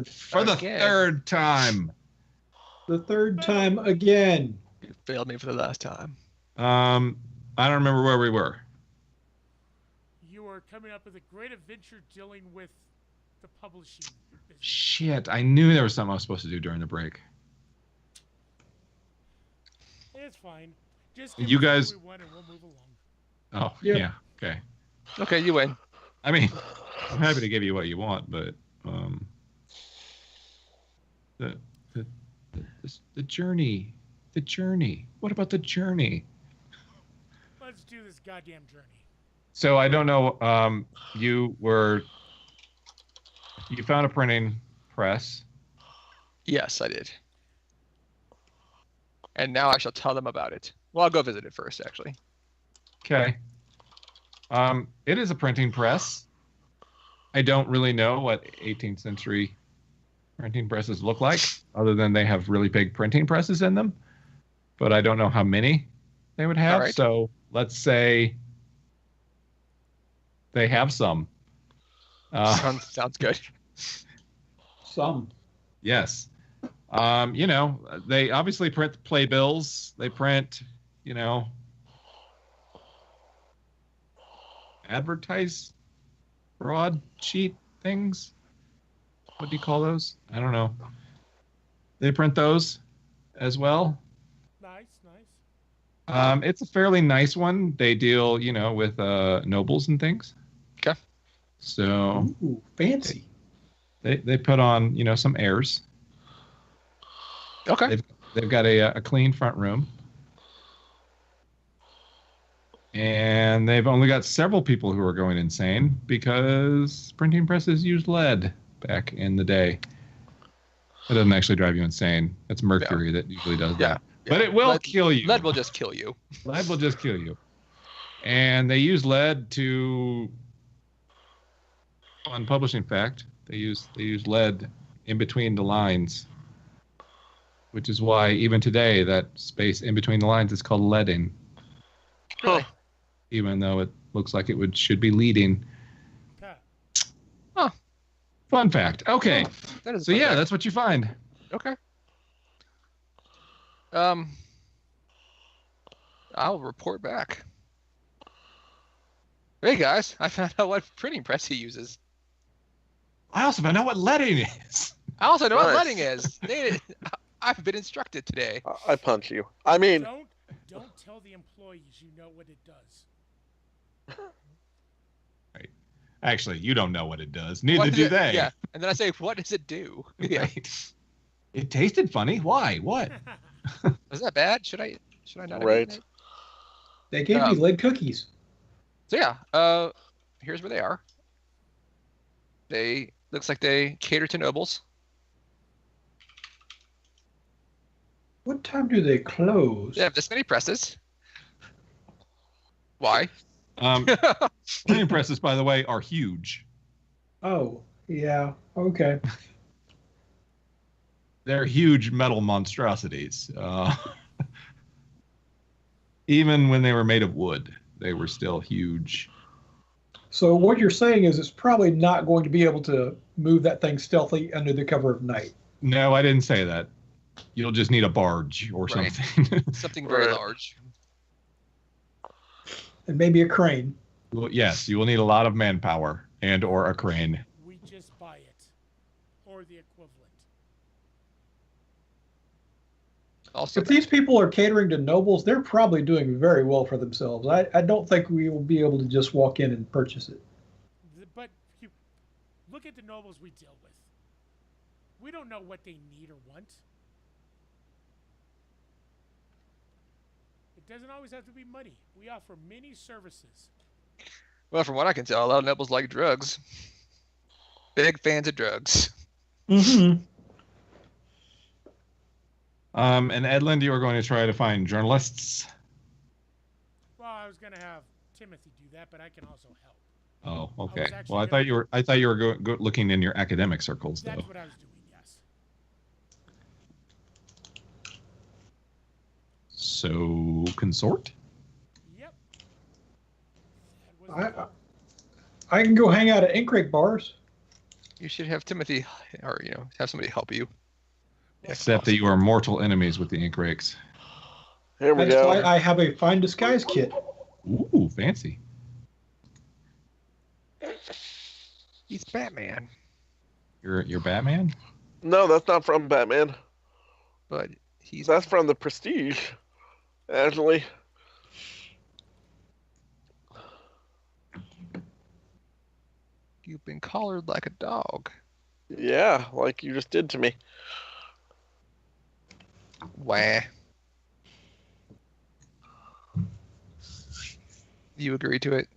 For the Again. third time. The third time again. You failed me for the last time. I don't remember where we were. You are coming up with a great adventure dealing with the publishing business. Shit, I knew there was something I was supposed to do during the break. It's fine. Just You guys- we want and we'll move along. Oh, Yep. yeah. Okay. Okay, you win. I mean, I'm happy to give you what you want, but the journey. The journey. What about the journey? Let's do this goddamn journey. So I don't know. You found a printing press. Yes, I did. And now I shall tell them about it. Well, I'll go visit it first, actually. Okay. It is a printing press. I don't really know what 18th century printing presses look like, other than they have really big printing presses in them. But I don't know how many they would have. All right. So let's say they have some. Sounds good. Some. Yes. They obviously print playbills. They print, advertise broadsheet things. What do you call those? I don't know. They print those as well. Nice. It's a fairly nice one. They deal, with nobles and things. Okay. So Ooh, fancy. they put on, some airs. Okay. They've got a clean front room. And they've only got several people who are going insane because printing presses used lead back in the day. It doesn't actually drive you insane. It's mercury that usually does that. But it will kill you. Lead will just kill you. Lead will just kill you. And they use lead to, on publishing fact, they use lead in between the lines, which is why even today that space in between the lines is called leading. Really? Even though it looks like it should be leading. Okay. Huh. Fun fact. Okay. That is So yeah, that's what you find. Okay. I'll report back. Hey guys, I found out what printing press he uses. I also found out what leading is. I also know what Nice. leading is. I've been instructed today. I punch you. I mean, Don't tell the employees you know what it does. Right. Actually, you don't know what it does. Neither What do does it- they. Yeah, and then I say, what does it do? Yeah. Right. It tasted funny. Why? What? Is that bad? Should I not have Right. eaten it? They gave me lead cookies. So yeah, here's where they are. They looks like they cater to nobles. What time do they close? They have this many presses. Why? Printing presses, by the way, are huge. Oh, yeah. Okay. They're huge metal monstrosities. Even when they were made of wood, they were still huge. So what you're saying is it's probably not going to be able to move that thing stealthy under the cover of night. No, I didn't say that. You'll just need a barge or Right. something. Something very Right. large. And maybe a crane. Well, yes, you will need a lot of manpower and or a crane. We just buy it. Or the equivalent. Also, If these people are catering to nobles, they're probably doing very well for themselves. I don't think we will be able to just walk in and purchase it. But look at the nobles we deal with. We don't know what they need or want. It doesn't always have to be money. We offer many services. well, from what I can tell, a lot of nobles like drugs. Big fans of drugs. Mm-hmm. And Edlund, you are going to try to find journalists. Well, I was going to have Timothy do that, but I can also help. Oh, was okay. actually Well, I thought you were looking in your academic circles, though. That's what I was doing, yes. So, consort? Yep. That was the I can go hang out at ink rake bars. You should have Timothy, or have somebody help you. Except that you are mortal enemies with the ink rakes. Here we That's go. why I have a fine disguise kit. Ooh, fancy. He's Batman, You're Batman? No, that's not from Batman. but he's That's from The Prestige, actually. You've been collared like a dog. Yeah, like you just did to me. Wah. You agree to it?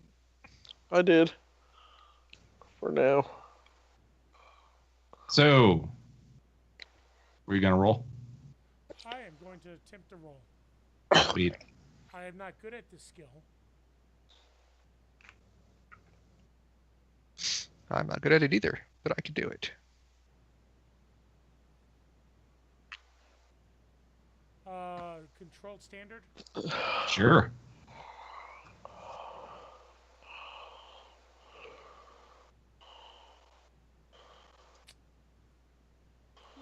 I did. For now. So, were you gonna roll? I am going to attempt to roll. Sweet. I am not good at this skill. I'm not good at it either, but I can do it. Controlled standard. Sure.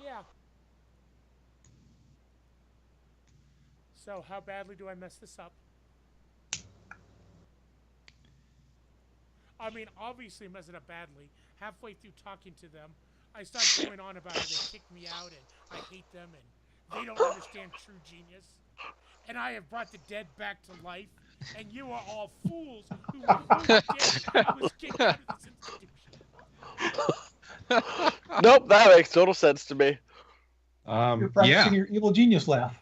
Yeah. So how badly do I mess this up? I mean, obviously mess it up badly. Halfway through talking to them, I start going on about how they kicked me out and I hate them and they don't understand true genius. And I have brought the dead back to life. And you are all fools who were dead. I was kicked out of this institution. Nope, that makes total sense to me. You're practicing your evil genius laugh.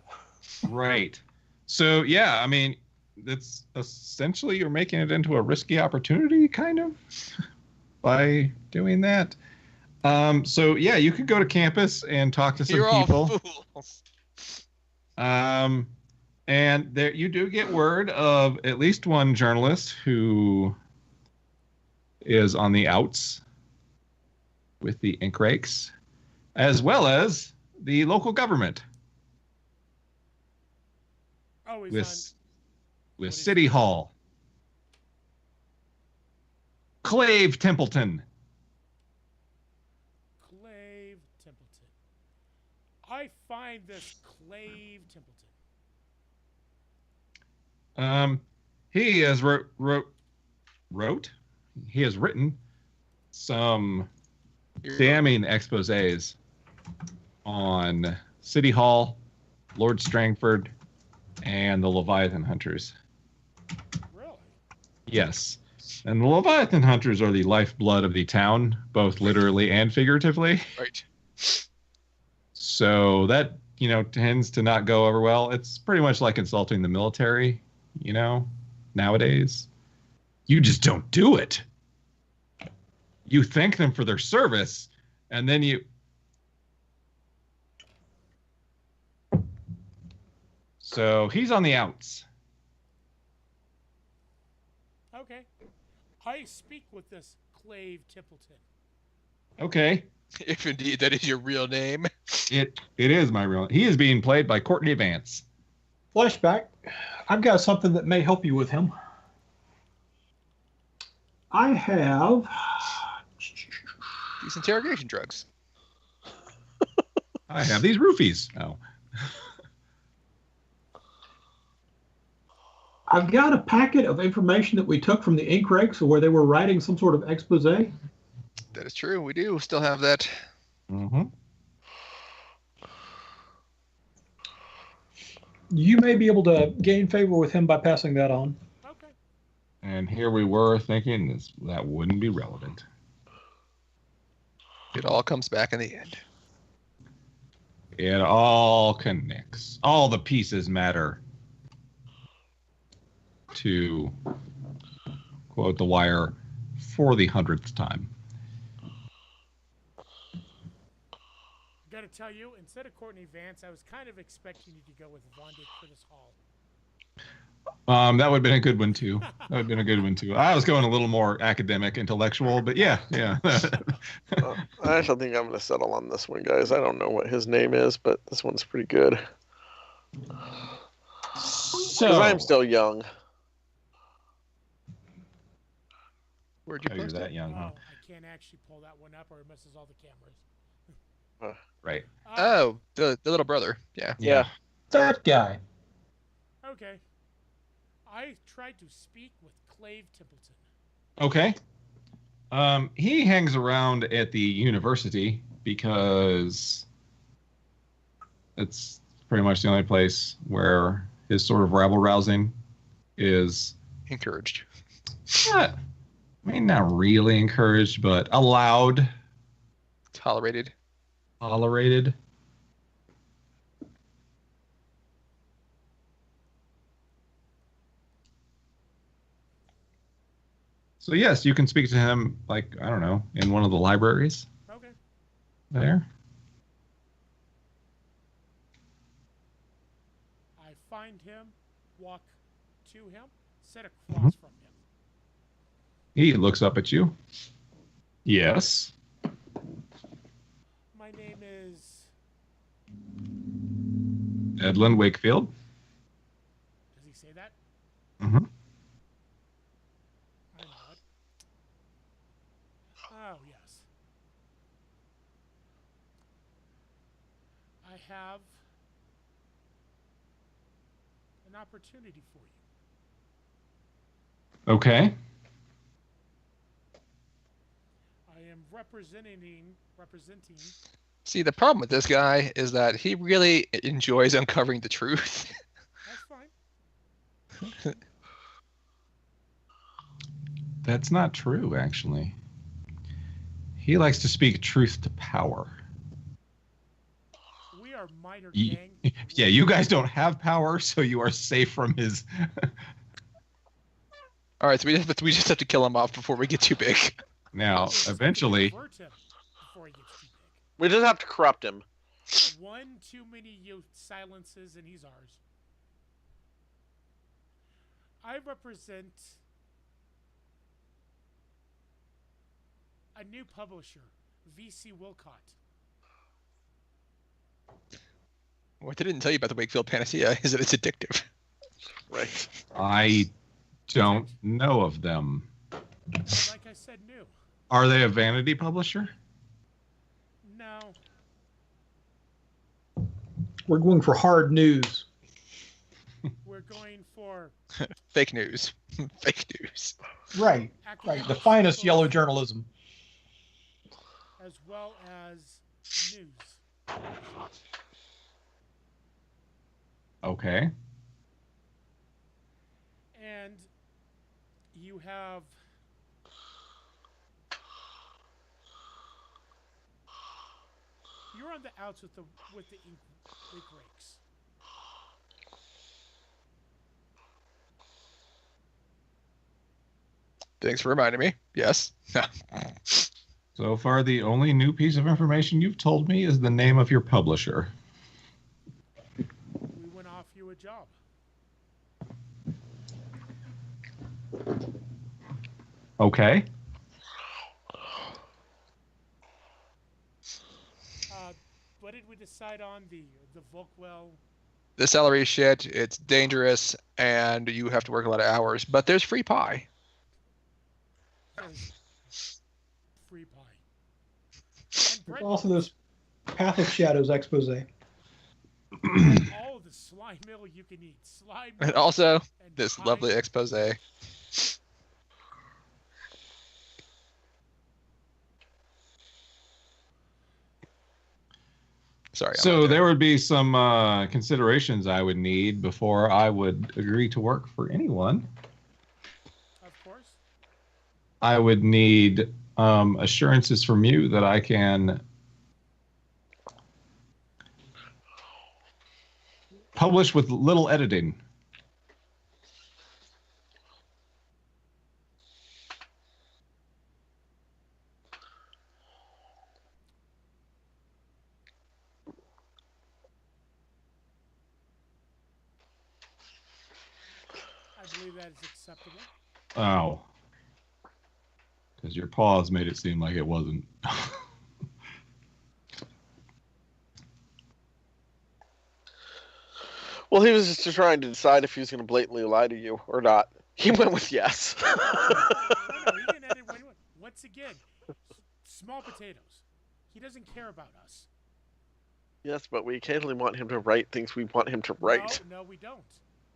Right. So yeah, I mean, it's essentially you're making it into a risky opportunity, kind of, by doing that. So yeah, you could go to campus and talk to some people. All fools. And there you do get word of at least one journalist who is on the outs with the ink rakes, as well as the local government with City Hall. Clave Templeton. Clave Templeton. I find this Clave Templeton. He has he has written some damning exposés on City Hall, Lord Strangford, and the Leviathan Hunters. Really? Yes. And the Leviathan Hunters are the lifeblood of the town, both literally and figuratively. Right. So that, tends to not go over well. It's pretty much like insulting the military, nowadays. You just don't do it. You thank them for their service, and then you... So he's on the outs. Okay. I speak with this Clave Templeton. Okay. If indeed that is your real name. It is my real... He is being played by Courtney Vance. Flashback. I've got something that may help you with him. I have... These interrogation drugs. I have these roofies. Oh. I've got a packet of information that we took from the ink rakes where they were writing some sort of expose. That is true. We do still have that. Mm-hmm. You may be able to gain favor with him by passing that on. Okay. And here we were thinking that wouldn't be relevant. It all comes back in the end. It all connects. All the pieces matter. To quote The Wire for the 100th time. Gotta tell you, instead of Courtney Vance, I was kind of expecting you to go with Vonda Curtis Hall. That would have been a good one too. I was going a little more academic, intellectual, but yeah. I actually think I'm going to settle on this one, guys. I don't know what his name is, but this one's pretty good. So Because I'm still young. Where'd you you're post that it? young, huh? I can't actually pull that one up or it misses all the cameras. Right. Oh, the little brother. Yeah. Yeah. That guy. Okay. I tried to speak with Clave Templeton. Okay. He hangs around at the university because it's pretty much the only place where his sort of rabble rousing is Encouraged. not, I mean, not really encouraged, but allowed, Tolerated. tolerated. So yes, you can speak to him, like, I don't know, in one of the libraries Okay. there. I find him, walk to him, sit across from him. He looks up at you. Yes. My name is. Edlin Wakefield. Does he say that? Mm-hmm. I nod. Oh, yes. I have an opportunity for you. Okay. I am representing. See, the problem with this guy is that he really enjoys uncovering the truth. That's fine. That's not true, actually. He likes to speak truth to power. We are minor Ye- gang. Yeah, you guys don't have power, so you are safe from his. All right, so we just have to kill him off before we get too big. Now, Just eventually, convert him before he gets too We just have to corrupt him. big. One too many silences, and he's ours. I represent a new publisher, VC Wilcott. What they didn't tell you about the Wakefield Panacea is that it's addictive. Right. I don't know of them. Like I said, new. Are they a vanity publisher? No. We're going for hard news. We're going for Fake news. Fake news. Right. academic The finest circles yellow journalism. as well as news. Okay. And you have you're on the outs with the ink rakes. Thanks for reminding me. Yes. So far, the only new piece of information you've told me is the name of your publisher. We went off you a job. Okay. What did we decide on the Volkwell? The salary shit, it's dangerous, and you have to work a lot of hours, but there's free pie. Free pie. And There's bread also balls. this Path of Shadows expose. And all the slime mill you can eat. Slime And mill also, and this pie. lovely expose. Sorry. So there would be some considerations I would need before I would agree to work for anyone. Of course. I would need assurances from you that I can publish with little editing. I believe that is acceptable. Oh. Because your pause made it seem like it wasn't. Well, he was just trying to decide if he was going to blatantly lie to you or not. He went with yes. No, he can edit what he wants. Once again, Small potatoes. He doesn't care about us. Yes, but we occasionally want him to write things we want him to write. No, we don't.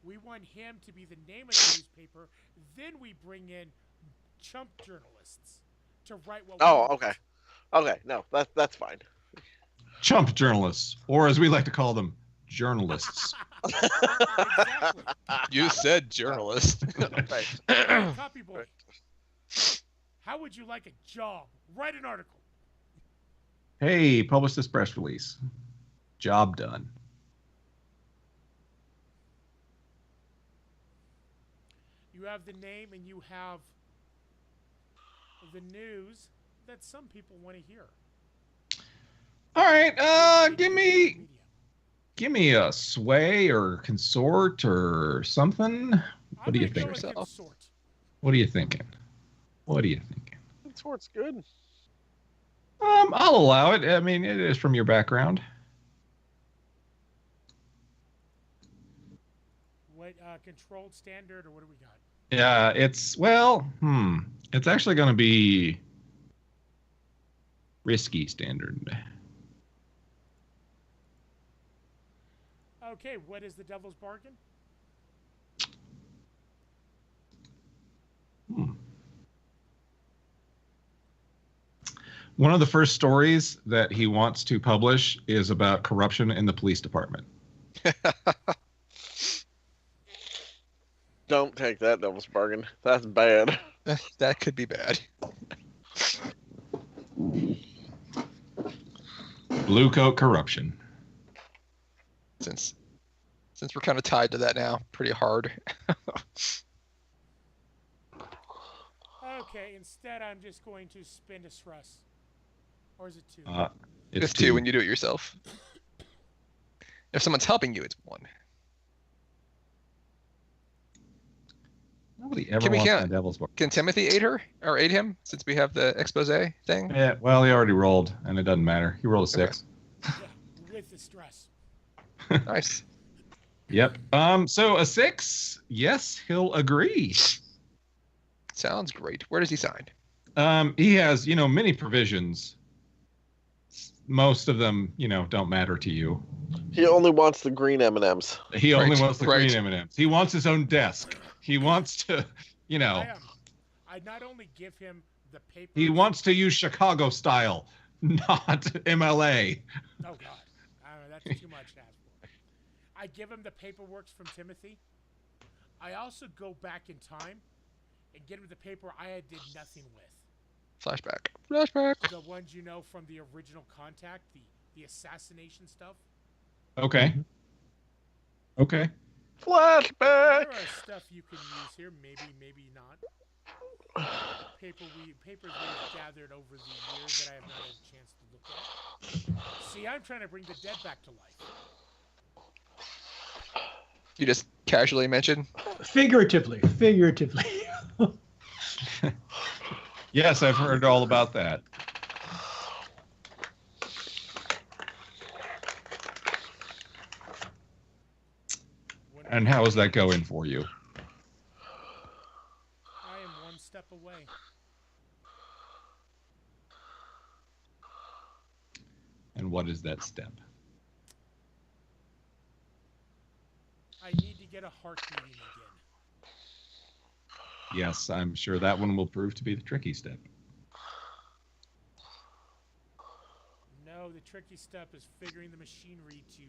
We want him to be the name of the newspaper. Then we bring in chump journalists to write what we want. Okay. Okay, no, that's fine. Chump journalists, or as we like to call them, journalists. Exactly. You said journalist. Right. Copy boy. How would you like a job? Write an article. Hey, publish this press release. Job done. You have the name and you have the news that some people want to hear. All right, give me a sway or consort or something. What do you think? What are you thinking? What are you thinking? Consort's good. I'll allow it. I mean, it is from your background. What controlled standard or what do we got? Yeah, it's actually going to be risky standard. Okay, what is the devil's bargain? One of the first stories that he wants to publish is about corruption in the police department. Don't take that devil's bargain. That's bad. That could be bad. Blue coat corruption. Since we're kind of tied to that now, pretty hard. Okay, instead I'm just going to spend a stress. Or is it 2? It's 2 when you do it yourself. If someone's helping you, it's 1. Nobody ever wants that devil's bargain. Can Timothy aid her or aid him since we have the expose thing? Yeah, well, he already rolled, and it doesn't matter. He rolled a 6. Yeah, with the stress. Nice. Yep. So a 6, yes, he'll agree. Sounds great. Where does he sign? He has, many provisions. Most of them, don't matter to you. He only wants the green M&Ms. He only wants the green M&Ms. He wants his own desk. He wants to, I not only give him the paper. He wants to use Chicago style, not MLA. Oh God, that's too much to ask for. I give him the paperwork from Timothy. I also go back in time and get him the paper I did nothing with. Flashback. The ones from the original Contact, the assassination stuff. Okay. Okay. Flashback. There are stuff you can use here, maybe not. Papers we've gathered over the years that I have not had a chance to look at. See, I'm trying to bring the dead back to life. You just casually mentioned? Figuratively. Yes, I've heard all about that. And how is that going for you? I am one step away. And what is that step? I need to get a heart beating again. Yes, I'm sure that one will prove to be the tricky step. No, the tricky step is figuring the machinery to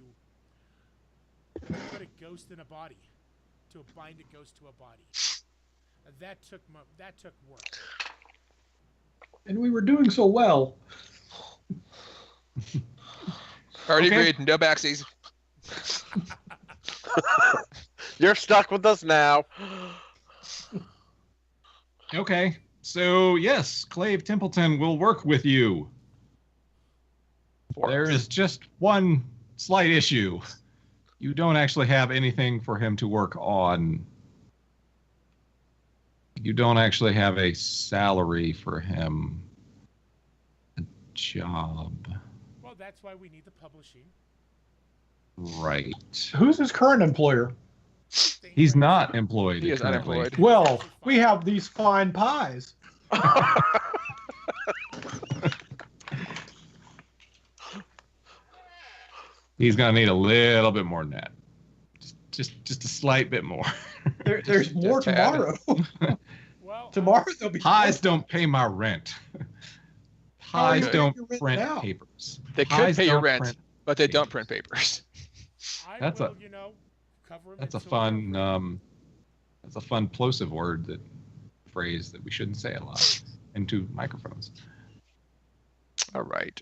put a ghost in a body, to bind a ghost to a body. That took work. And we were doing so well. Already agreed. No backsies. You're stuck with us now. Okay, so yes, Clave Templeton will work with you. There is just one slight issue. You don't actually have anything for him to work on. You don't actually have a salary for him. A job. Well, that's why we need the publishing. Right. Who's his current employer? He's not employed. He is currently. unemployed. Well, we have these fine pies. He's going to need a little bit more than that. Just a slight bit more. There's more just tad. tomorrow. Well, Tomorrow there'll be Pies don't pay my rent. How are you Pies paying don't your rent print now? papers. They could Pies pay your don't rent, print but they don't papers. print papers. I That's will, a- cover him. That's a until fun we're over. that's a fun plosive word phrase that we shouldn't say a lot into microphones. All right.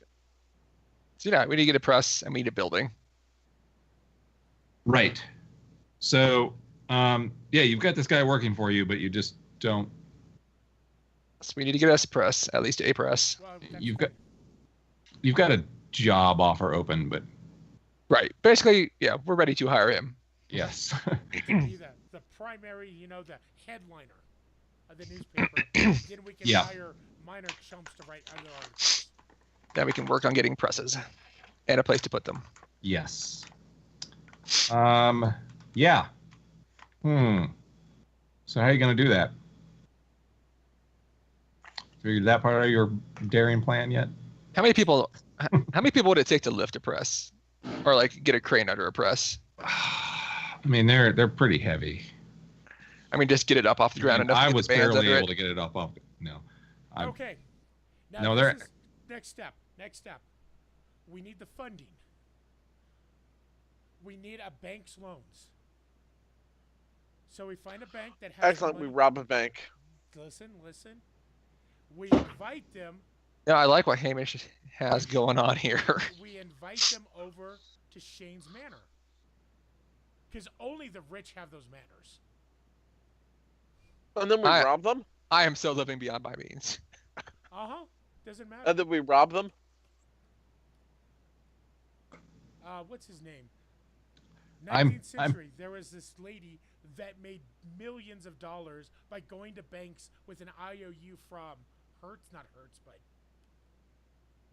So yeah, we need to get a press and we need a building. Right. So yeah, you've got this guy working for you, but you just don't. So we need to get us a press, at least a press. Well, that's You've got a job offer open, but Right. Basically, yeah, we're ready to hire him. yes. be the primary, the headliner of the newspaper. Then we can Yeah. hire minor chumps to write other articles. Then we can work on getting presses and a place to put them. Yes. Yeah. So how are you going to do that? Figured that part of your daring plan yet? How many people would it take to lift a press? Or like get a crane under a press? I mean, they're pretty heavy. I mean, just get it up off the ground enough. I to get was the bands barely under able it. to get it up off. No. Okay. Now No, this they're- is next step. Next step. We need the funding. We need a bank's loans. So we find a bank that has Excellent. money. We rob a bank. Listen. We invite them. Yeah, I like what Hamish has going on here. We invite them over to Shane's Manor. Because only the rich have those manors. And then we rob them? I am so living beyond my means. Doesn't matter. And then we rob them? What's his name? I'm- 19th century, there was this lady that made millions of dollars by going to banks with an IOU from not Hertz, but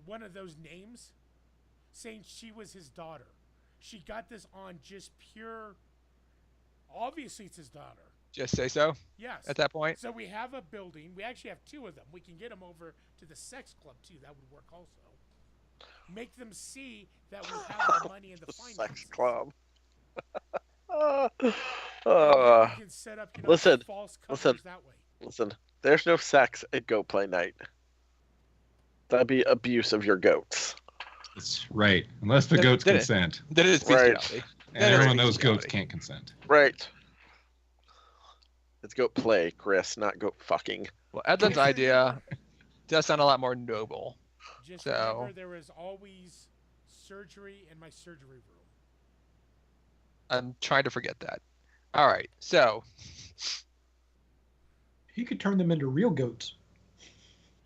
one of those names, saying she was his daughter. She got this on just pure. Obviously, it's his daughter. Just say so Yes. at that point. So we have a building. We actually have two of them. We can get them over to the sex club too. That would work also. Make them see that we have the money in the The finances. sex club. We can set up, Listen, false covers listen. that way. Listen, there's no sex at goat play night. That'd be abuse of your goats. That's right. Unless the Did- goats did it. consent. That is Right. bestiality. And That is everyone knows bestiality. goats can't consent. Right. It's goat play, Chris, not goat fucking. Well, Edlin's idea does sound a lot more noble. Just So- remember, there is always surgery in my surgery room. I'm trying to forget that. All right, so He could turn them into real goats.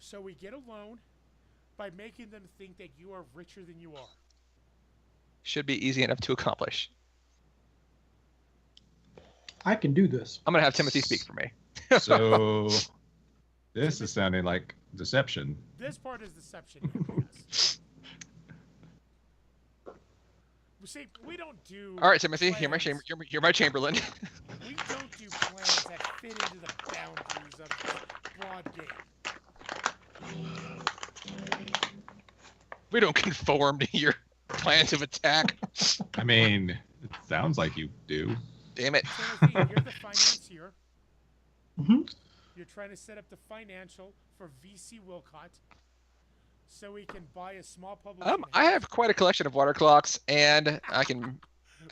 So we get a loan by making them think that you are richer than you are. should be easy enough to accomplish. I can do this. I'm gonna have Timothy speak for me. So this is sounding like deception. This part is deception. Yes. See, we don't do. All right, Timothy, you're my plans- you're my Chamberlain. We don't do plans that fit into the boundaries of this broad game. We don't conform to your plans of attack. I mean, it sounds like you do. Damn it. Timothy, you're the financier. Mhm. You're trying to set up the financial for VC Wilcott, so we can buy a small publishing. I have quite a collection of water clocks, and I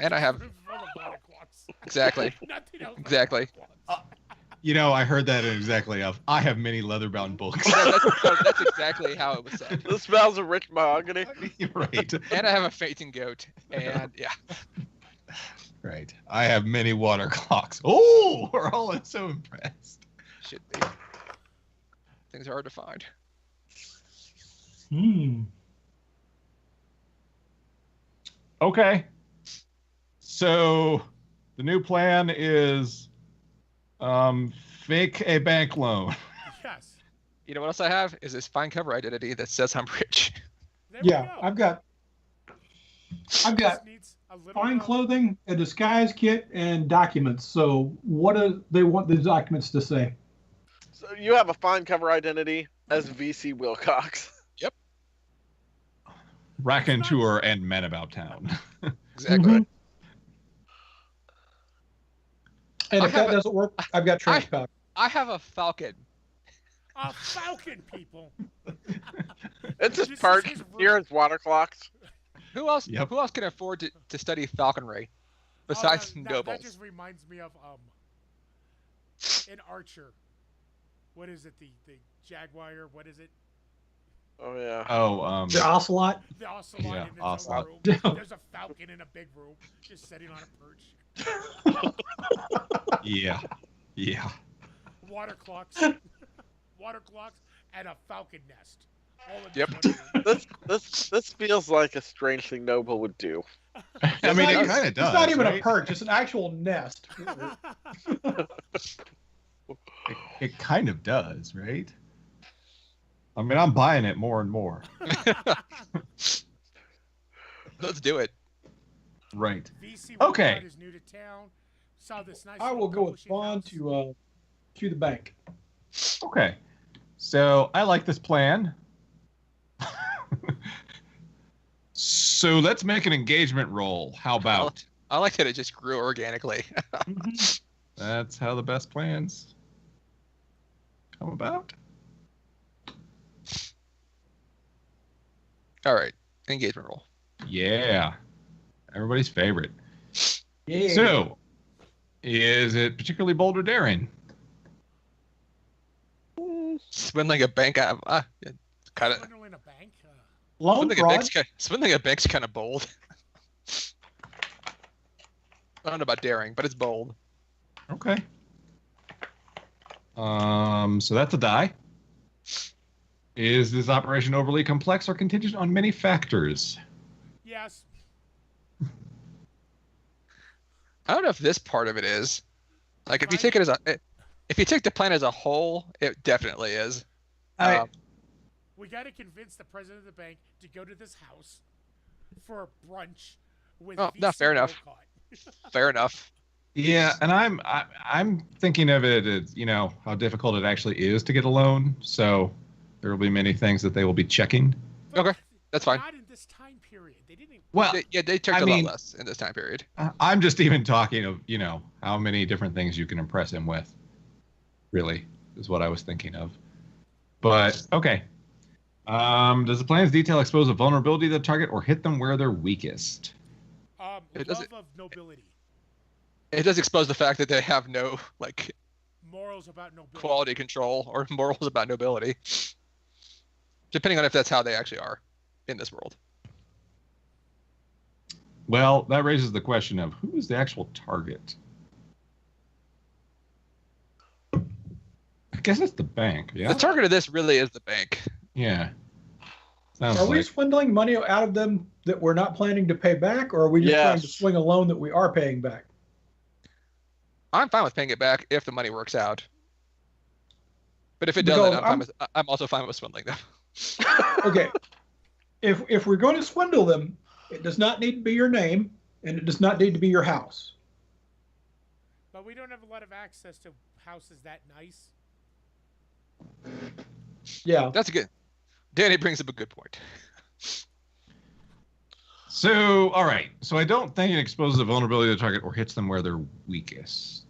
have Full of water clocks. exactly. Nothing else. but Exactly. water clocks. You know, I heard that in exactly of. I have many leather-bound books. That's exactly how it was said. This smells of rich mahogany. Right. And I have a fainting goat, and yeah. Right. I have many water clocks. Oh, we're all so impressed. Should be. Things are hard to find. Okay. So the new plan is fake a bank loan. Yes. You know what else I have? Is this fine cover identity that says I'm rich. There we Yeah, go. I've got This needs a little fine clothing, a disguise kit, and documents. So what do they want the documents to say? So you have a fine cover identity as VC Wilcox. Raconteur and Men About Town. Exactly. Mhm. And I if have that doesn't work, I've got trench powder. I have a falcon. A falcon, people. It's This his is part his room. near his water clocks. Who else? Yep. Who else can afford to study falconry besides nobles? That just reminds me of an archer. What is it? The jaguar? What is it? Oh yeah. Oh, The ocelot. The ocelot Yeah, in its ocelot. own room. There's a falcon in a big room, just sitting on a perch. yeah. Yeah. Water clocks, and a falcon nest. All in Yep. one room. This feels like a strange thing Noble would do. I mean, it It's kind of does. It's not even right? a perch. It's an actual nest. It kind of does, right? I mean, I'm buying it more and more. Let's do it. Right. VC Okay. Woodward is new to town. Saw this nice. I will little go with publishing Vaughn house. to the bank. Okay. So I like this plan. So let's make an engagement roll. How about? I like that it just grew organically. That's how the best plans come about. All right, engagement roll. Yeah. Everybody's favorite. Yeah. So, is it particularly bold or daring? Swindling a bank out of kind of. Swindling a bank. Loan fraud. Swindling a bank's kind of bold. I don't know about daring, but it's bold. Okay. So that's a die. Is this operation overly complex or contingent on many factors? Yes. I don't know if this part of it is. Like, if you Right. take it if you take the plan as a whole, it definitely is. I- Um, We got to convince the president of the bank to go to this house for a brunch with. Oh, no, VC fair enough. Wolcott. Fair enough. Yeah, and I'm thinking of it as, how difficult it actually is to get a loan. So there will be many things that they will be checking. But Okay, that's fine. Not in this time period. They didn't. Well, They took I a mean- lot less in this time period. I'm just even talking of, how many different things you can impress him with. Really, is what I was thinking of. But, okay. Does the plan's detail expose a vulnerability to the target or hit them where they're weakest? It Love doesn't- of nobility, It does expose the fact that they have no morals about nobility. quality control or morals about nobility, depending on if that's how they actually are in this world. Well, that raises the question of who is the actual target? I guess it's the bank, yeah? The target of this really is the bank. Yeah. Sounds Are we like. swindling money out of them that we're not planning to pay back, or are we just trying to Yes. swing a loan that we are paying back? I'm fine with paying it back if the money works out. But if it doesn't, Because I'm also fine with swindling them. Okay. If we're going to swindle them, it does not need to be your name, and it does not need to be your house. But we don't have a lot of access to houses that nice. Yeah. That's a good. Danny brings up a good point. So, all right. So I don't think it exposes a vulnerability to the target or hits them where they're weakest.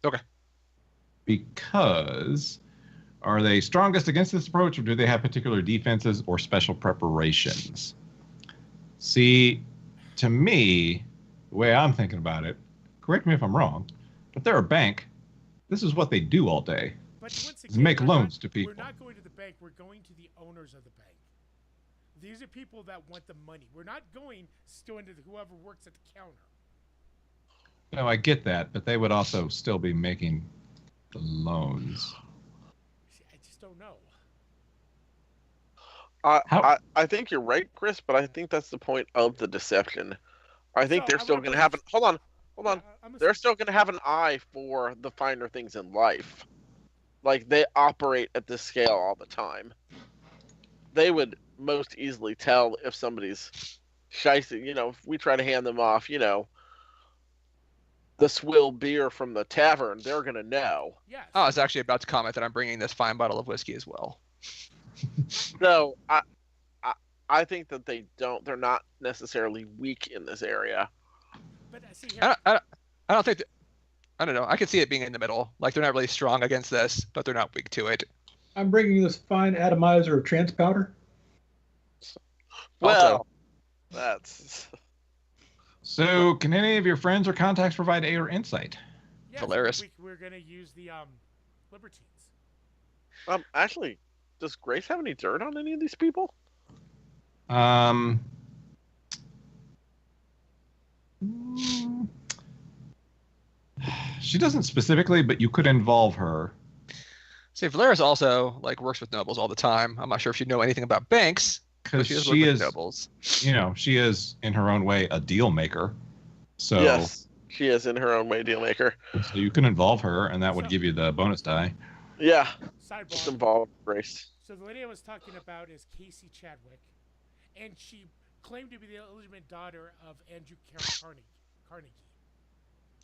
Okay. Because are they strongest against this approach, or do they have particular defenses or special preparations? See, to me, the way I'm thinking about it, correct me if I'm wrong, but they're a bank. This is what they do all day. But once Is again, make we're loans not- to people. We're not going to the bank. We're going to the owners of the bank. These are people that want the money. We're not going to whoever works at the counter. No, I get that, but they would also still be making the loans. See, I just don't know. I think you're right, Chris, but I think that's the point of the deception. I think So, they're I still wanna going to have an. Hold on. Yeah, I'm They're still going to have an eye for the finer things in life. Like, they operate at this scale all the time. They would most easily tell if somebody's shicey. If we try to hand them off, the swill beer from the tavern, they're going to know. Yes. I was actually about to comment that I'm bringing this fine bottle of whiskey as well. So I think that they're not necessarily weak in this area. But see here, I don't think. I don't know. I could see it being in the middle. Like they're not really strong against this, but they're not weak to it. I'm bringing this fine atomizer of trance powder. Well, Also, that's So, can any of your friends or contacts provide aid or insight? yes, Polaris. we're gonna use the Libertines. actually, does Grace have any dirt on any of these people? Mm, She doesn't specifically, but you could involve her. see, Valeris also like works with nobles all the time. I'm not sure if you know anything about banks, but Because she does she work with is, nobles. she is in her own way a deal maker. So, Yes, she is in her own way deal maker. so you can involve her, and that would So- give you the bonus die. Yeah, just Sidebar. involve Grace. So the lady I was talking about is Casey Chadwick, and she claimed to be the illegitimate daughter of Andrew Carnegie.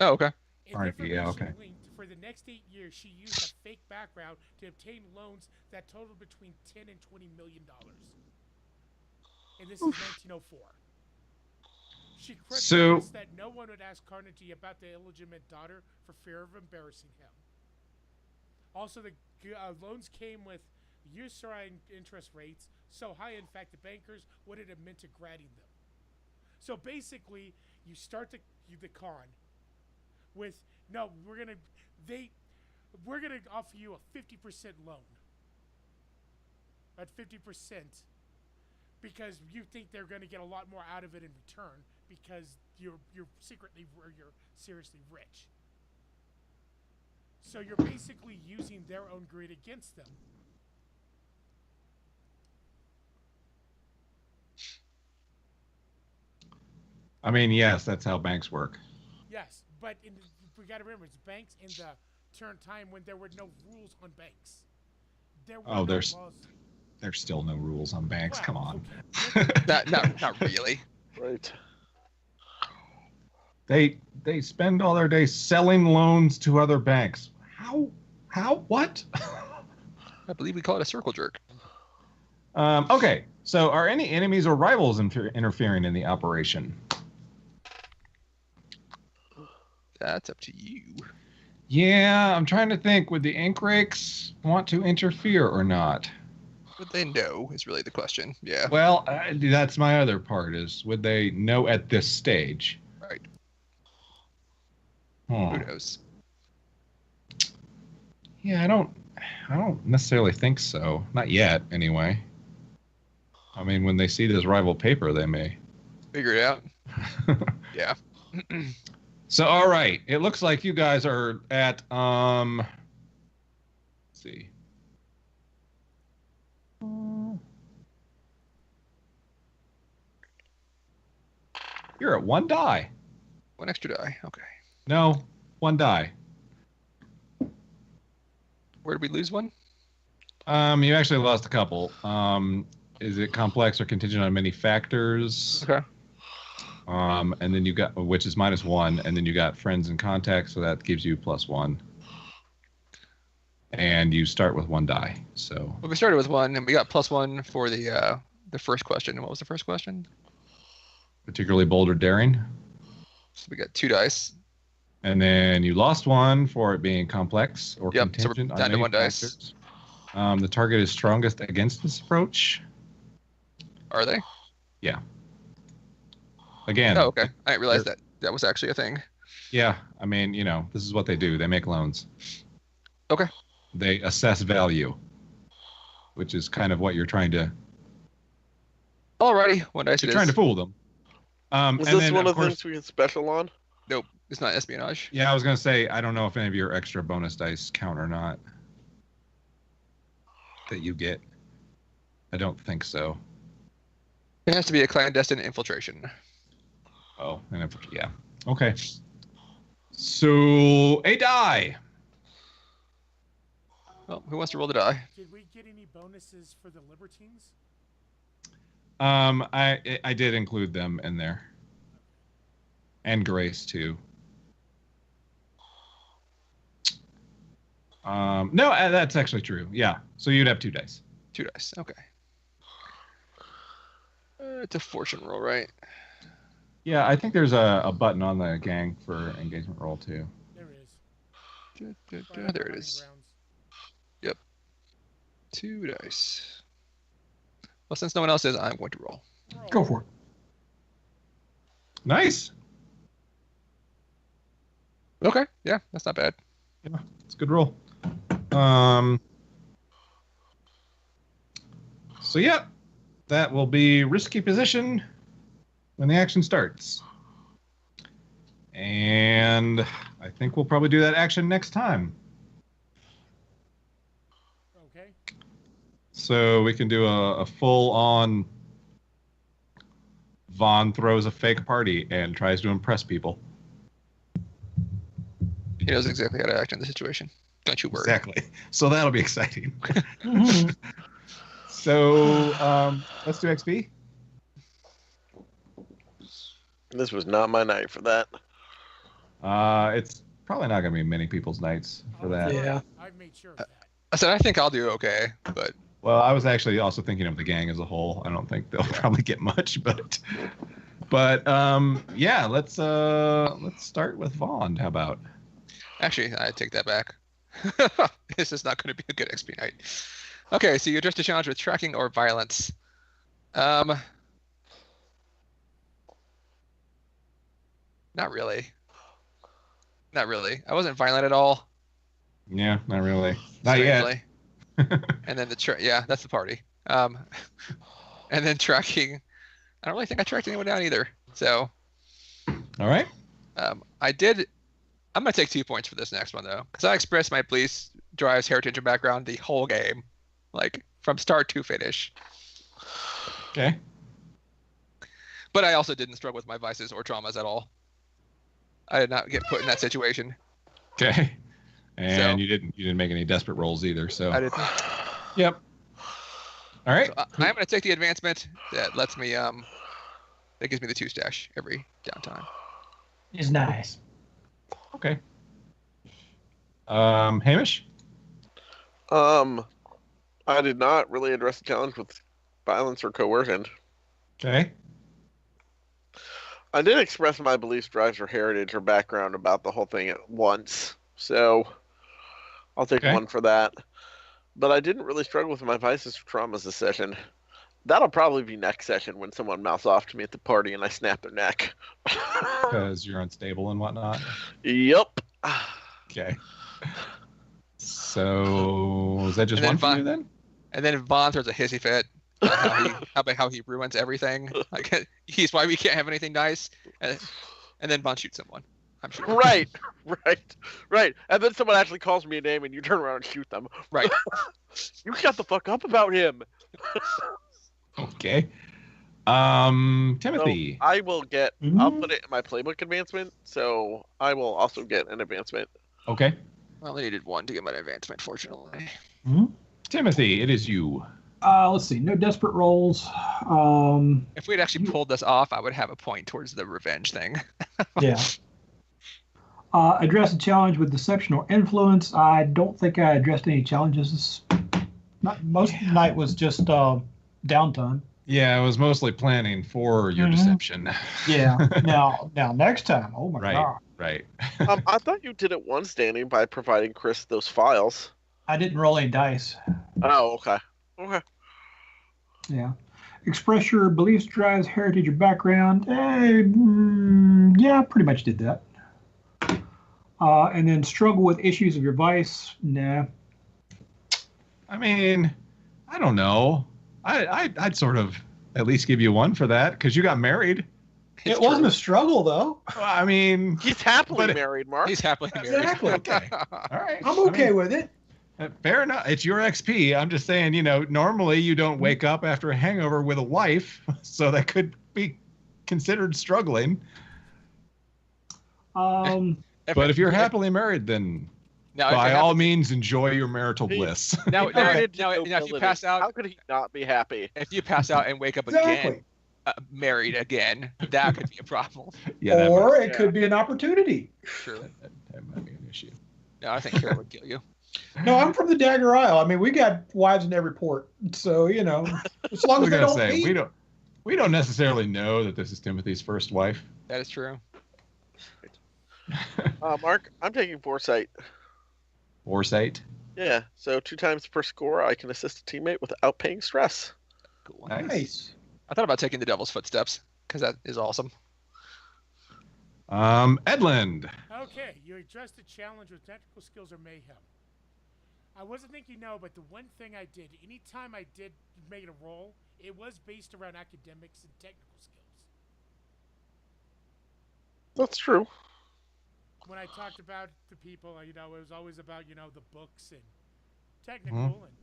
Oh, okay. In Carnegie, yeah, information okay. linked, for the next 8 years, she used a fake background to obtain loans that totaled between $10 and $20 million. And this is 1904. She So- critiqued that no one would ask Carnegie about the illegitimate daughter for fear of embarrassing him. Also, the loans came with usurious interest rates so high, in fact, the bankers wouldn't admit to granting them. So basically, you start the con with no, we're gonna offer you a 50% loan at 50% because you think they're gonna get a lot more out of it in return because you're seriously rich. So you're basically using their own greed against them. I mean, yes, that's how banks work. Yes, but we got to remember, it's banks in the turn time when there were no rules on banks. There were Oh, no there's- laws. There's still no rules on banks. Well, Come on. okay. Not really. Right. They spend all their days selling loans to other banks. How? What? I believe we call it a circle jerk. Okay. So, are any enemies or rivals interfering in the operation? That's up to you. Yeah, I'm trying to think. Would the ink rakes want to interfere or not? Would they know is really the question. Yeah. Well, that's my other part. Is would they know at this stage? Right. Hmm. Who knows? Yeah, I don't necessarily think so. Not yet, anyway. I mean, when they see this rival paper, they may. Figure it out. Yeah. So, all right. It looks like you guys are at let's see. You're at 1 die. One extra die. Okay. No, 1 die. Where did we lose one? You actually lost a couple. Is it complex or contingent on many factors? Okay. And then you got, which is -1, and then you got friends and contacts, so that gives you +1. And you start with 1 die. So Well, we started with 1, and we got +1 for the first question. And what was the first question? particularly bold or daring. So we got 2 dice. And then you lost 1 for it being complex or Yep, so we're contingent on down to many 1 dice. factors. The target is strongest against this approach. Are they? Again, Oh, okay. I didn't realize that was actually a thing. yeah, I mean, this is what they do. They make loans. Okay. They assess value, which is kind of what you're trying to. Alrighty, 1 dice it You're is. trying to fool them. Is And this then, one of the course, things we can special on? Nope, it's not espionage. Yeah, I was gonna say I don't know if any of your extra bonus dice count or not. That you get. I don't think so. It has to be a clandestine infiltration. Oh, and yeah. Okay. So a die. Well, who wants to roll the die? Did we get any bonuses for the Libertines? I did include them in there. And Grace too. No, that's actually true. Yeah. So you'd have 2 dice. 2 dice. Okay. It's a fortune roll, right? Yeah, I think there's a button on the gang for engagement roll too. There is. There it is. Yep. 2 dice. Well, since no one else is, I'm going to roll. Go for it. Nice. Okay. Yeah, that's not bad. Yeah, it's a good roll. So yeah, that will be risky position when the action starts. And I think we'll probably do that action next time. Okay. So we can do a full-on Vaughn throws a fake party and tries to impress people. He knows exactly how to act in the situation. Don't you worry. Exactly. So that'll be exciting. So let's do XP. This was not my night for that. It's probably not going to be many people's nights for that. Yeah. I've made sure of that. I said I think I'll do okay, but Well, I was actually also thinking of the gang as a whole. I don't think they'll probably get much, but yeah, let's start with Vaughn. How about? actually, I take that back. This is not going to be a good XP night. Okay, so you address the challenge with tracking or violence. Not really. Not really. I wasn't violent at all. Yeah, not really. Not yet. Strangely. And then yeah, that's the party. And then tracking. I don't really think I tracked anyone down either. So. All right. I'm gonna take 2 points for this next one though, because I expressed my police drives, heritage, and background the whole game, like from start to finish. Okay. But I also didn't struggle with my vices or traumas at all. I did not get put in that situation. Okay. And So- you didn't make any desperate rolls either. So. I didn't. Yep. All right. So I'm gonna take the advancement that lets me that gives me the 2 stash every downtime. Is nice. Okay. Hamish? I did not really address the challenge with violence or coercion. Okay. I did express my beliefs, drives, or heritage or background about the whole thing at once, so I'll take Okay. 1 for that. But I didn't really struggle with my vices or traumas this session. That'll probably be next session when someone mouths off to me at the party and I snap their neck. Because you're unstable and whatnot. Yep. Okay. So is that just And then one for you Vaughn- then? And then Vaughn throws a hissy fit about how he ruins everything. Like he's why we can't have anything nice. And then Vaughn shoots someone. I'm sure. Right. And then someone actually calls me a name and you turn around and shoot them. Right. You shut the fuck up about him. Okay. So Timothy. I will get, I'll put it in my playbook advancement, so I will also get an advancement. Okay. I only needed 1 to get my advancement, fortunately. Timothy, it is you. Let's see. No desperate rolls. If we had actually pulled this off, I would have a point towards the revenge thing. Yeah. Address a challenge with deception or influence. I don't think I addressed any challenges. Most of the night was just downtime. Yeah, I was mostly planning for your deception. Yeah. Now next time. Oh my Right. god. Right. I thought you did it once, Danny, by providing Chris those files. I didn't roll any dice. Oh, okay. Okay. Yeah. Express your beliefs, drives, heritage, or background. Yeah, pretty much did that. And then struggle with issues of your vice. Nah. I mean, I don't know. I'd sort of at least give you 1 for that because you got married. It wasn't a struggle though. Well, I mean, He's happily But- married, Mark. He's happily married. Exactly. okay. All right. I'm okay with it. Fair enough. It's your XP. I'm just saying, normally you don't wake up after a hangover with a wife, so that could be considered struggling. But if you're happily married, then Now, by all means enjoy your marital bliss. now, He now, married now, to now, if you nobility. pass How out, could he not be happy? if you pass out and wake up Exactly. again, married again, that could be a problem. Yeah, that Or might, it could be an opportunity. True. that might be an issue. No, I think Kara would kill you. No, I'm from the Dagger Isle. I mean, we got wives in every port, so as long I as was they gonna don't say beat. We don't necessarily know that this is Timothy's first wife. That is true. Mark, I'm taking foresight. Foresight. Yeah, so 2 times per score, I can assist a teammate without paying stress. Cool. Nice. I thought about taking the Devil's Footsteps because that is awesome. Edland. Okay, you addressed the challenge with technical skills or mayhem. I wasn't thinking no, but the one thing I did, anytime I did make a roll, it was based around academics and technical skills. That's true. When I talked about the people, it was always about, the books and technical. And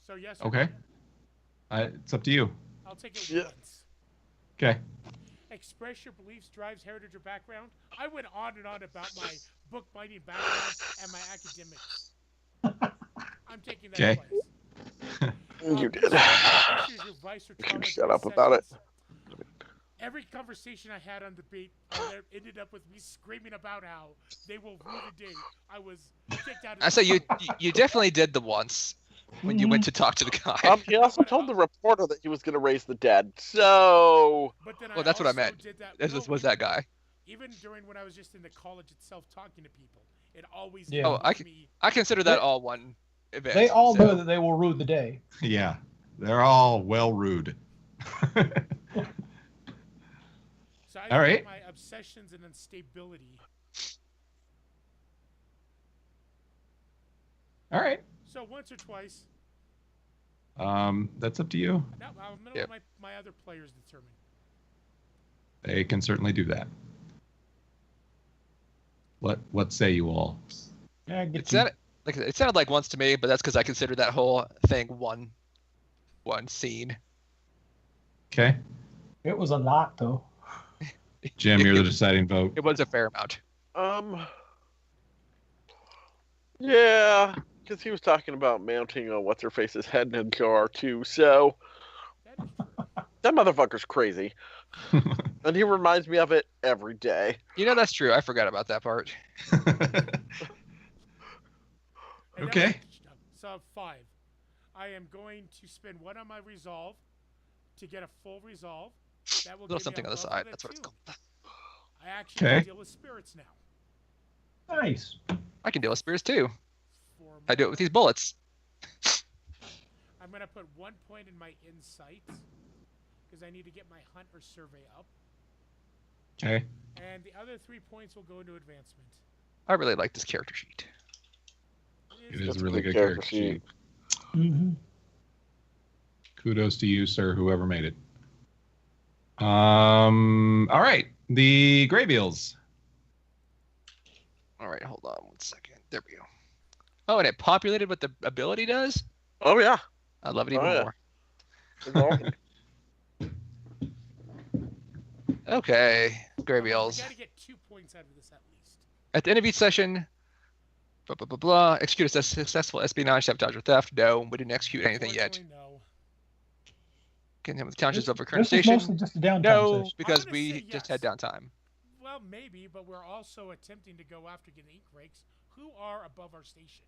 so, yes. Okay. It's up to you. I'll take it once. Okay. Express your beliefs, drives, heritage, or background. I went on and on about my bookbinding background and my academics. I'm taking that Okay. twice. You did. Issues your vice or You can trauma shut up about it. Every conversation I had on the beat ended up with me screaming about how they will rue the day I was kicked out of I say you definitely did the once when you went to talk to the guy. He also told the reporter that he was going to raise the dead. So. But then Well, that's what I also meant. did that- This was that guy. Even during when I was just in the college itself talking to people, it always Yeah. Oh, ended with me. I consider that all one event. They all so. know that they will rue the day. Yeah. They're all well rude. So I All think right. my obsessions and instability. All right. So once or twice. That's up to you. Now I'm gonna Yep. let my other players determine. They can certainly do that. What say you all? Yeah, It sounded like once to me, but that's because I consider that whole thing one scene. Okay. It was a lot, though. Jim, you're the deciding vote. It was a fair amount. Yeah, because he was talking about mounting a what's-her-face's head in a jar, too, so. That is true. That motherfucker's crazy. And he reminds me of it every day. That's true. I forgot about that part. And Okay. So 5. I am going to spend 1 on my resolve to get a full resolve. That will Little give something me on a the level side. of That's what it's 2. called. I actually Okay. deal with spirits now. Nice. I can deal with spears too. For I do it with these bullets. I'm going to put 1 point in my insight because I need to get my hunt or survey up. Okay. And the other 3 points will go into advancement. I really like this character sheet. It is That's a a really good good character character sheet. Mm-hmm. Kudos to you, sir, whoever made it. All right. The Greybeals. All right, hold on 1 second. There we go. Oh, and it populated what the ability does? Oh, yeah. I love it even Oh, yeah. more. It's awesome. Okay, Gravy We Elves. got to get 2 points out of this at least. At the end of each session, blah, blah, blah, blah, execute a successful espionage, sabotage, or theft. No, we didn't execute anything yet. Unfortunately, no. Can him with townships over current This is station? mostly just a downtime No, session. because gonna we say just had yes. downtime. Well, maybe, but we're also attempting to go after getting ink rakes who are above our station.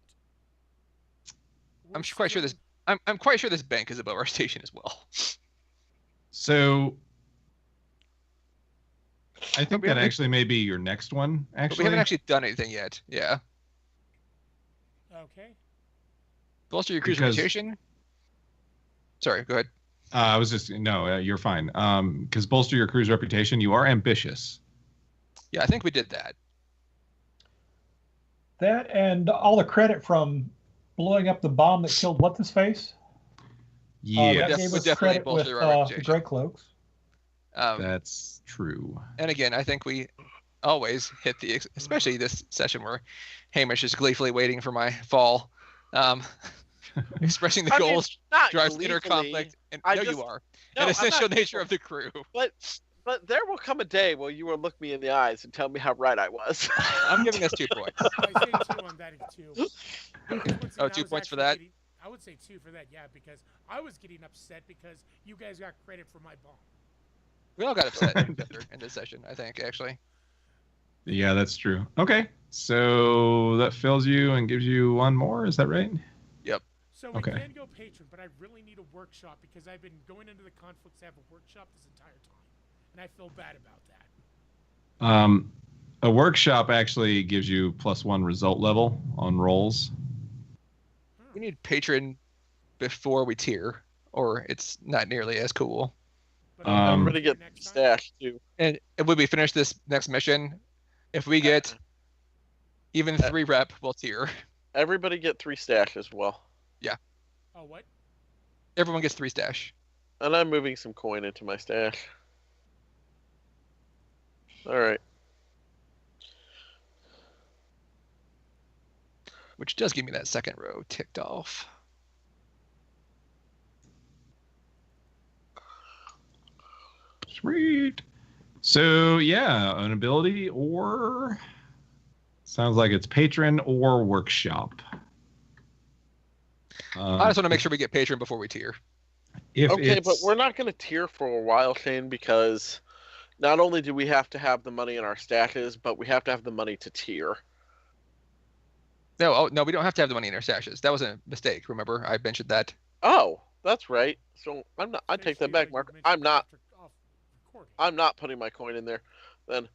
I'm quite sure this. I'm quite sure this bank is above our station as well. So I think we that haven't- actually may be your next one, But actually. we haven't actually done anything yet. Yeah. Okay. Bolster your cruise Because- reputation. Sorry, go ahead. I was just, no, you're fine. Because bolster your crew's reputation, you are ambitious. Yeah, I think we did that. That and all the credit from blowing up the bomb that killed what's his face. Yeah, That def- gave we us definitely credit with bolstered our the reputation. Grey Cloaks. that's true. And again, I think we always hit especially this session where Hamish is gleefully waiting for my fall. Expressing the I mean, goals Not drives inner gleefully, conflict. And I no, just- you are. No, An I'm essential not nature of the crew. But there will come a day where you will look me in the eyes and tell me how right I was. I'm giving us 2 points. I say 2 on that too. Because once Oh, again, 2 I was points for actually that? getting- I would say 2 for that, yeah, because I was getting upset because you guys got credit for my bomb. We all got upset in this session, I think, actually. Yeah, that's true. Okay, so that fills you and gives you 1 more. Is that right? So we Okay. can go patron, but I really need a workshop because I've been going into the conflicts to have a workshop this entire time, and I feel bad about that. A workshop actually gives you +1 result level on rolls. We need patron before we tier, or it's not nearly as cool. But I'll Um, Everybody get next time. stash too. And when we finish this next mission, if we get even 3 rep, we'll tier. Everybody get 3 stash as well. Oh, what? Everyone gets 3 stash. And I'm moving some coin into my stash. All right. Which does give me that second row ticked off. Sweet. So yeah, an ability or sounds like it's patron or workshop. I just want to make sure we get patron before we tier. If Okay, but it's, we're not going to tier for a while, Shane, because not only do we have to have the money in our stashes, but we have to have the money to tier. No, we don't have to have the money in our stashes. That was a mistake. Remember, I mentioned that. Oh, that's right. So I'm not. I take that Basically, back, you Mark. mentioned I'm not. after- off recording. I'm not putting my coin in there. Then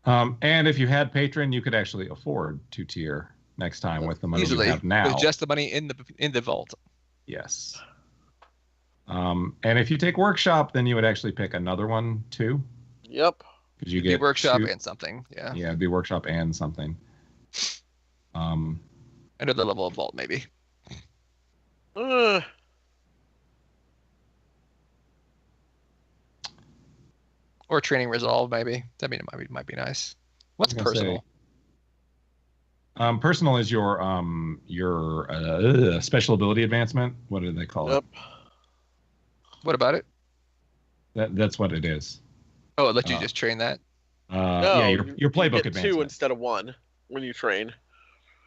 and if you had patron, you could actually afford to tier next time with the money Easily, you have now. with just the money in the vault. Yes. And if you take workshop, then you would actually pick another one too, yep. because you The get workshop 2 and something. Yeah. Yeah, it'd be workshop and something. Another level of vault, maybe. Uh, Or training resolve, maybe. I mean, it might be nice. What's I was gonna personal? Personal is your special ability advancement. What do they call yep. it? What about it? That's what it is. Oh, it lets you Uh, just train that. No, Yeah, your playbook you get advancement. 2 instead of 1 when you train.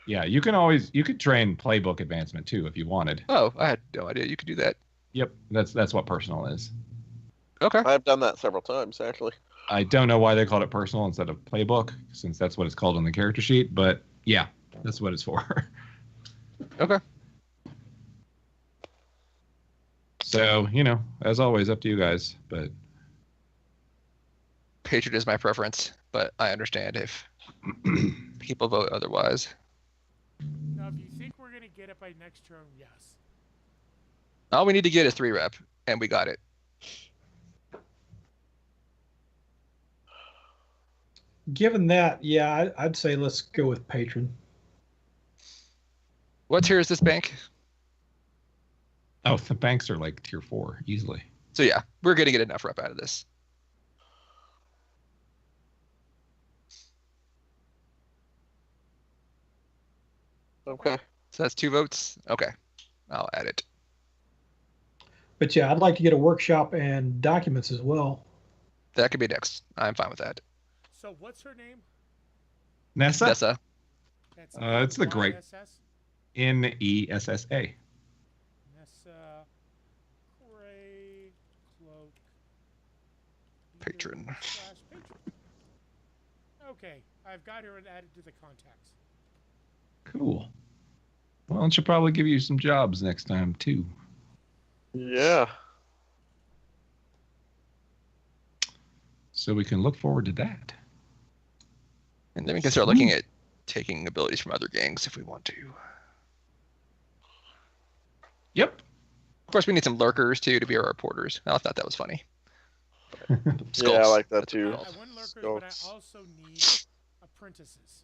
Yeah, you could train playbook advancement too if you wanted. Oh, I had no idea you could do that. Yep, that's what personal is. Okay. I've done that several times actually. I don't know why they called it personal instead of playbook, since that's what it's called on the character sheet. But yeah, that's what it's for. Okay. So as always, up to you guys. But Patron is my preference, but I understand if people vote otherwise. Now, if you think we're gonna get it by next turn, yes. All we need to get is 3 rep, and we got it. Given that, yeah, I'd say let's go with patron. What tier is this bank? oh, the banks are like tier 4 easily. So yeah, we're gonna get enough rep out of this. Okay. So that's 2 votes. Okay, I'll add it. But yeah, I'd like to get a workshop and documents as well. That could be next. I'm fine with that. So what's her name? Nessa, Nessa. That's it's the great YSS? Nessa. Nessa Gray Cloak Patron. /patron. Okay, I've got her added to the contacts. Cool. Well, it should probably give you some jobs next time too. Yeah. So we can look forward to that. And then we can start looking at taking abilities from other gangs if we want to. Yep. Of course, we need some lurkers too to be our reporters. I thought that was funny. Yeah, I Skulks. like that That's too. what I else. want lurkers, Skulks. but I also need apprentices.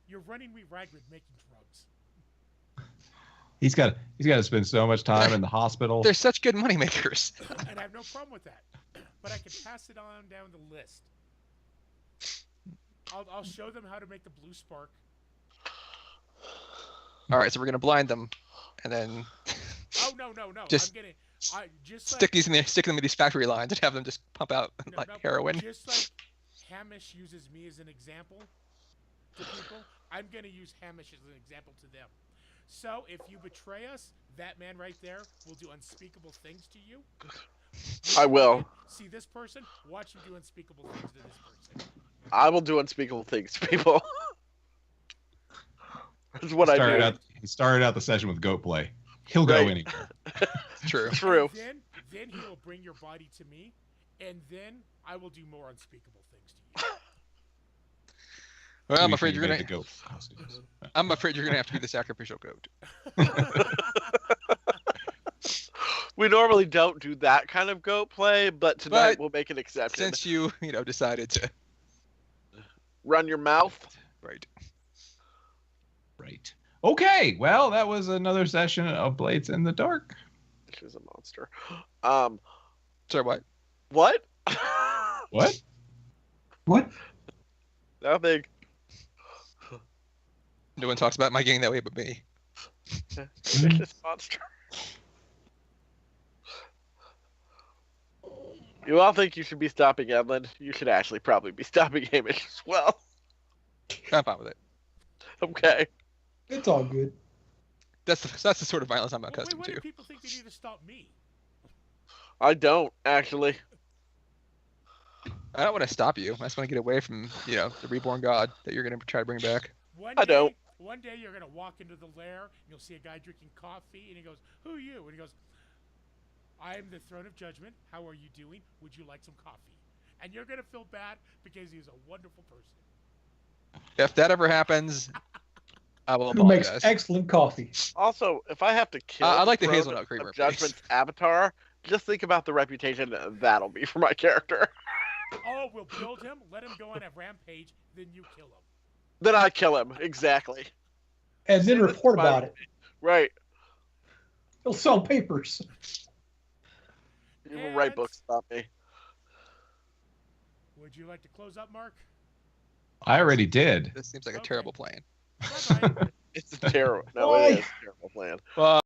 You're running me ragged making drugs. He's got to spend so much time in the hospital. They're such good money makers. And I have no problem with that. But I can pass it on down the list. I'll show them how to make the blue spark. All right, so we're gonna blind them, and then Oh no. Just I'm getting just stick them in these factory lines and have them just pump out like heroin. Just like Hamish uses me as an example to people, I'm gonna use Hamish as an example to them. So if you betray us, that man right there will do unspeakable things to you. I will. See this person? Watch him do unspeakable things to this person. I will do unspeakable things to people. That's what I do. He started out the session with goat play. He'll go Right. anywhere. True. True. Then he will bring your body to me, and then I will do more unspeakable things to you. Well, I'm We afraid can you're make gonna. the goat costumes. I'm afraid you're gonna have to be the sacrificial goat. We normally don't do that kind of goat play, but tonight But we'll make an exception. Since you decided to. Run your mouth. Right. Right. Okay. Well, that was another session of Blades in the Dark. She's a monster. Sorry, what? What? What? What? Nothing. No one talks about my getting that way but me. Vicious monster. You all think you should be stopping Edlin. You should actually probably be stopping Hamish as well. I'm fine with it. Okay. It's all good. That's the sort of violence I'm Wait, accustomed why to. do people think they need to stop me? I don't, actually. I don't want to stop you. I just want to get away from, the reborn god that you're going to try to bring back. I don't. One day you're going to walk into the lair, and you'll see a guy drinking coffee, and he goes, "Who are you?" And he goes, "I am the Throne of Judgment. How are you doing? Would you like some coffee?" And you're going to feel bad because he's a wonderful person. If that ever happens, I will Who makes apologize. excellent coffee. Also, if I have to kill I like the Throne hazelnut of creamer, Judgment's avatar, just think about the reputation that'll be for my character. Oh, we'll build him, let him go on a rampage, then you kill him. Then I kill him, exactly. And then report about it. Right. He'll sell papers. You will write And- books about me. Would you like to close up, Mark? I already did. This seems like a Okay. terrible plan. Bye-bye. It's a terrible. No, Why? it is a terrible plan. Well,